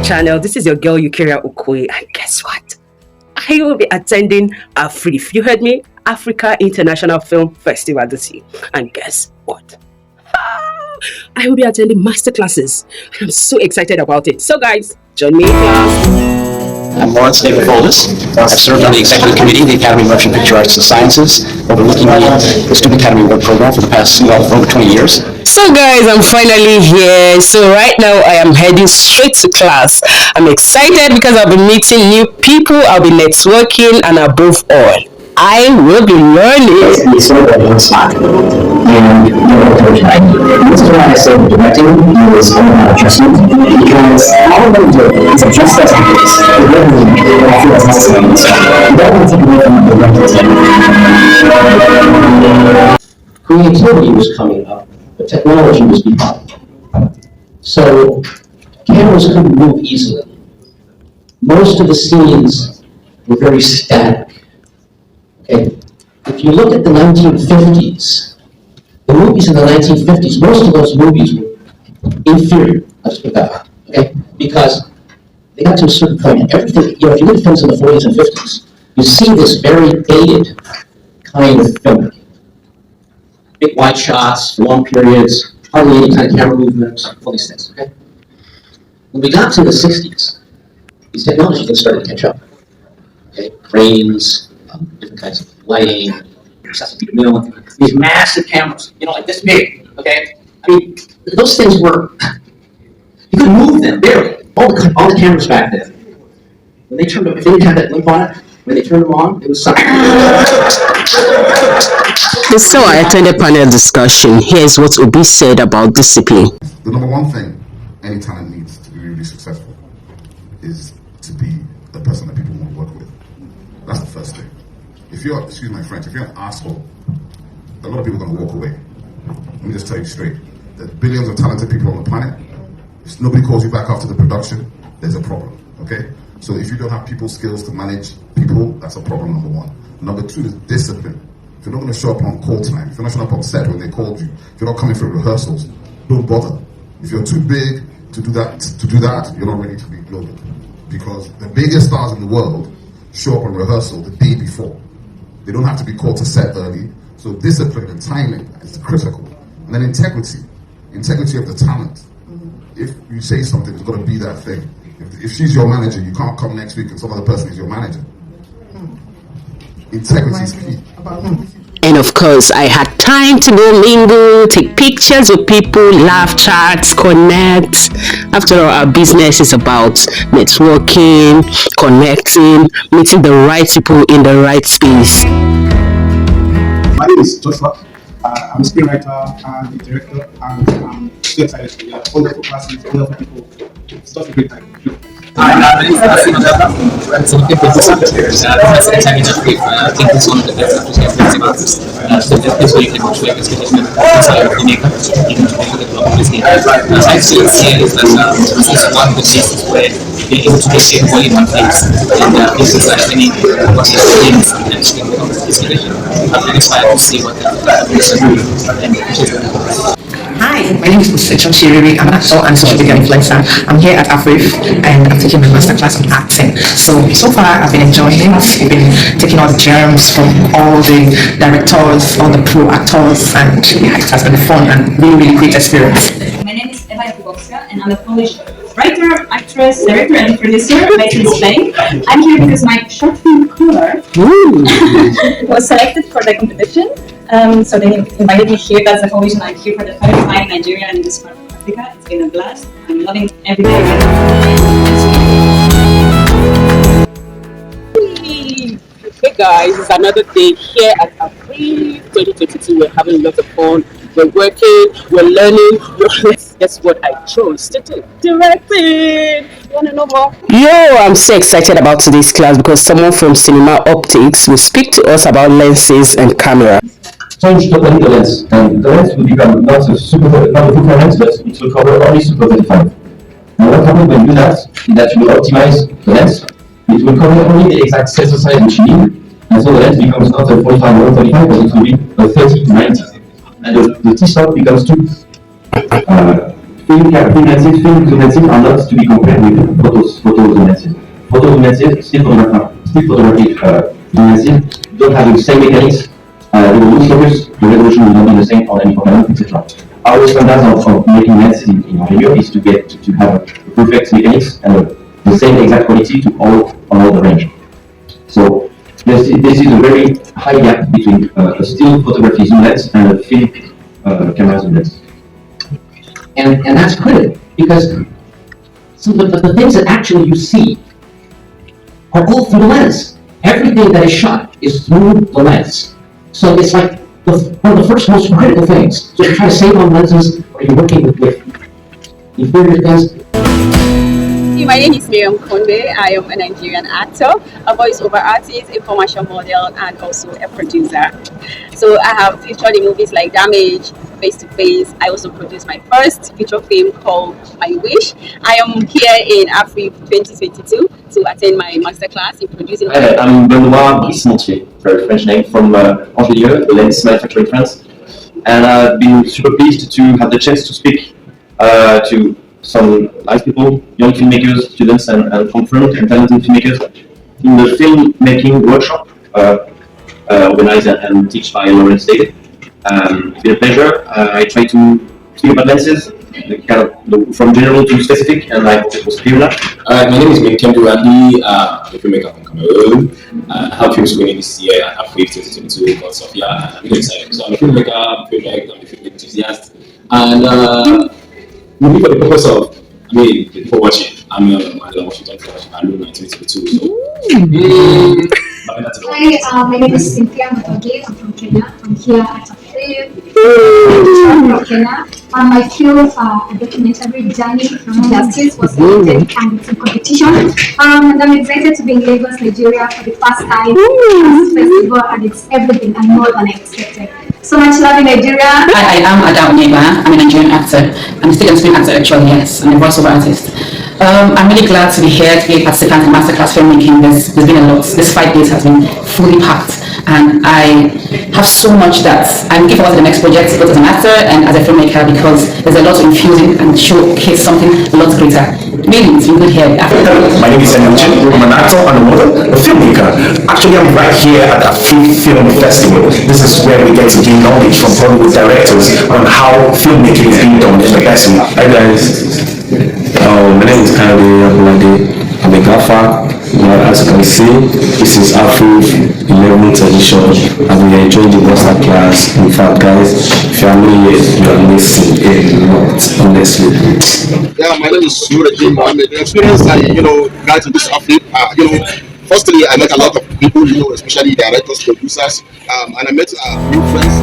channel. This is your girl Eukaria Okoye, and guess what? I will be attending AFRIF. You heard me? Africa International Film Festival this year. And guess what? I will be attending masterclasses, and I'm so excited about it. So guys, join me in class. I'm Lawrence David Foldis. I've served on the Executive Committee of the Academy of Motion Picture Arts and Sciences, overlooking the Student Academy Award Program for the past over 20 years. So guys, I'm finally here. So right now I am heading straight to class. I'm excited because I'll be meeting new people, I'll be networking, and above all, I will be learning. It's sort of one spot, and this is why I say directing is all about adjustment, because all we're going to do is adjust those actors to what I feel is necessary in the story. You don't want to take away from the directing. Creativity was coming up, but technology was behind. So cameras couldn't move easily. Most of the scenes were very static. Okay. If you look at the 1950s, the movies in the 1950s, most of those movies were inferior. I'll just put that out, okay? Because they got to a certain point, and everything, if you look at films in the 40s and 50s, you see this very dated kind of filmmaking. Big wide shots, long periods, hardly any kind of camera movement, all these things, okay? When we got to the 60s, these technologies started to catch up, okay? Cranes, different kinds of lighting, accessibility to film, these massive cameras, like this big, okay? I mean, those things were, you could move them, barely. All the cameras back then, when they turned them, if they didn't have that limp on it, when they turned them on, it was something. So I attended panel discussion. Here's what Obi said about discipline. The number one thing any talent needs to be really successful is to be the person that people want to work with. That's the first thing. If you're, excuse my French, if you're an asshole, a lot of people are going to walk away. Let me just tell you straight. There's billions of talented people on the planet. If nobody calls you back after the production, there's a problem, okay? So if you don't have people skills to manage people, that's a problem, number one. Number two is discipline. If you're not going to show up on call time, if you're not showing up on set when they called you, if you're not coming for rehearsals, don't bother. If you're too big to do that, you're not ready to be global. Because the biggest stars in the world show up on rehearsal the day before. They don't have to be called to set early. So discipline and timing is critical. And then integrity of the talent. If you say something, it's got to be that thing. If she's your manager, you can't come next week and some other person is your manager. Integrity is key. And of course, I had time to go mingle, take pictures with people, laugh, chat, connect. After all, our business is about networking, connecting, meeting the right people in the right space. My name is Joshua. I'm a screenwriter and a director, and I'm so excited to be here. Wonderful classes, wonderful people. It's such a great time. Hi, my name is Nassim Adaba. I'm looking for this actors. That's the time in Africa. I think it's one of the best African festivals. So this way you can watch like this condition. It's like FILMMAKER. You can do the global business. I've seen here is that this is one of the places where you're able to get all in one place. And this is like any what is doing and this condition. I'm really inspired to see what the person doing and Hi, my name is Musechon Shiriri. I'm an actor and social media influencer. I'm here at AFRIF and I'm taking my masterclass on acting. So far I've been enjoying it. We've been taking all the germs from all the directors, all the pro actors, and yeah, it has been fun and really great experience. My name is Eva Jakubowska and I'm a Polish writer, actress, director, and producer based in Spain. I'm here because my short film Color was selected for the competition. So they invited me here. That's the whole reason I'm here for the first time in Nigeria and in this part of Africa. It's been a blast. I'm loving every day. Hey guys, it's another day here at AFRIF 2022. We're having a lot of fun. We're working, we're learning. Guess what I chose to do? Directing! You wanna know more? Yo, I'm so excited about today's class because someone from Cinema Optics will speak to us about lenses and camera. Change totally the lens, and the lens will become not a full lens, but it will cover only Super 35. Now what happens when you do that, is that you will optimize the lens. It will cover only the exact sensor size which you need, and so the lens becomes not a 45 or 35, but it will be a 30-90. And the T-stop becomes too Film lenses are not to be compared with photo lenses. Photo lenses, still photographic lenses, don't have the same mechanics. They will lose focus, the resolution will not be the same on any camera, etc. Our standards of making lenses in video is to get to have a perfect mechanics and the same exact quality to all the range. So this is a very high gap between a still photography zoom lens and a film camera zoom lens. And that's critical, because some of the things that actually you see are all through the lens. Everything that is shot is through the lens. So it's like one of the first most critical things. So if you try to save on lenses, or you're working with inferior things. My name is MARIAM KONBE. I am a Nigerian actor, a voiceover artist, a commercial model, and also a producer. So I have featured in movies like Damage, Face to Face. I also produced my first feature film called My Wish. I am here in Afrique 2022 to attend my masterclass in producing. Hi, I'm Benoit Brismontier, very French name, from Angelieu, the lens manufacturer in France. And I've been super pleased to have the chance to speak to some nice people, young filmmakers, students, and confirmed and talented filmmakers in the filmmaking workshop organized and taught by Lawrence David. It's been a pleasure. I try to speak about lenses, from general to specific, and I hope it was clear enough. My name is Kemdu Andy, a filmmaker from Cameroon. I have film screening this year at Afrique 2022 called CYNTHIA. I'm really excited. So I'm a filmmaker, I'm a film director, I'm a film enthusiast. And maybe for the purpose of, the people watching, I'm Washington for alone in 2022. So, Hi, my name is Cynthia. I'm from Kenya. I'm here at Afrique from Kenya. My film, a documentary journey from justice, was selected and it's in competition. And I'm excited to be in Lagos, Nigeria for the first time at this festival, and it's everything and more than I expected. So much love in Nigeria. Hi, I am ONYEKPA. I'm a Nigerian actor. I'm still a screen actor actually, yes. I'm a voiceover artist. I'm really glad to be here to be a participant in Masterclass Filmmaking. There's been a lot. This 5 days has been fully packed. And I have so much that I'm looking forward to the next project, both as an actor and as a filmmaker, because there's a lot to infuse in and showcase something a lot greater. Really, it's been good here. My name is Untitled. I'm an actor and a model, a filmmaker. Actually, I'm right here at the Afrique Film Festival. This is where we get to gain knowledge from Hollywood directors on how filmmaking is being done in the best way. Hi guys. My name is KONBE. I'm a gaffer. As you can see, this is Afrique 11th edition, and we are enjoying the masterclass. In fact, guys, if you are new here, you are missing a lot, honestly. Yeah, my name is Nuruddin Mohammed. The experience guys in this Afrique, firstly, I met a lot of people, especially directors, producers, and I met new friends.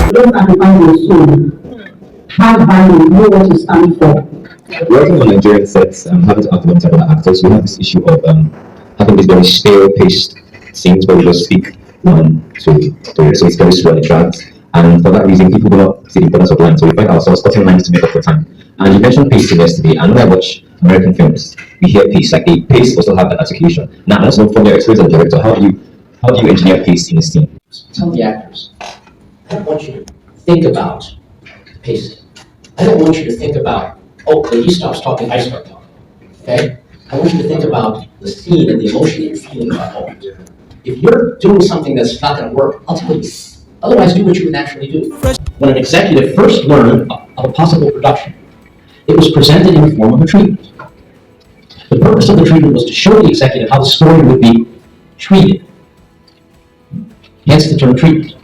Don't understand your soul. Have value, know what you stand for. Working on Nigerian sets, having to act alongside other actors, we have this issue of having these very stale-paced scenes where we just speak so it's very slow and drags. And for that reason, people do not see the importance of lines, so we find ourselves cutting lines to make up for time. And you mentioned pacing yesterday, and when I watch American films, we hear pace, like the pace will still have that articulation. Now, I want to know from your experience as a director, how do you engineer pace in a scene? Tell the actors, I don't want you to think about pacing. I don't want you to think about, oh, when he stops talking, I start talking. Okay? I want you to think about the scene and the emotion that you're feeling in that moment. If you're doing something that's not going to work, I'll tell you. Otherwise, do what you would naturally do. When an executive first learned of a possible production, it was presented in the form of a treatment. The purpose of the treatment was to show the executive how the story would be treated. Hence the term treatment.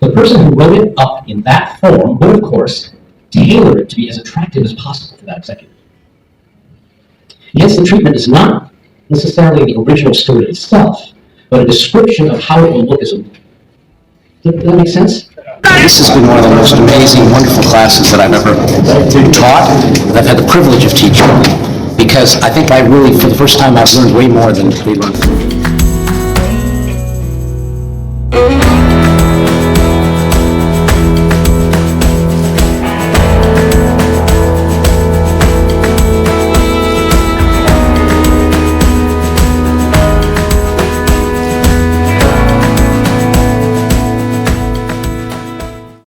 The person who wrote it up in that form would, of course, tailor it to be as attractive as possible for that executive. Hence, the treatment is not necessarily the original story itself, but a description of how it will look as a movie. Does that make sense? This has been one of the most amazing, wonderful classes that I've ever taught, that I've had the privilege of teaching, because I think I really, for the first time, I've learned way more than we learned.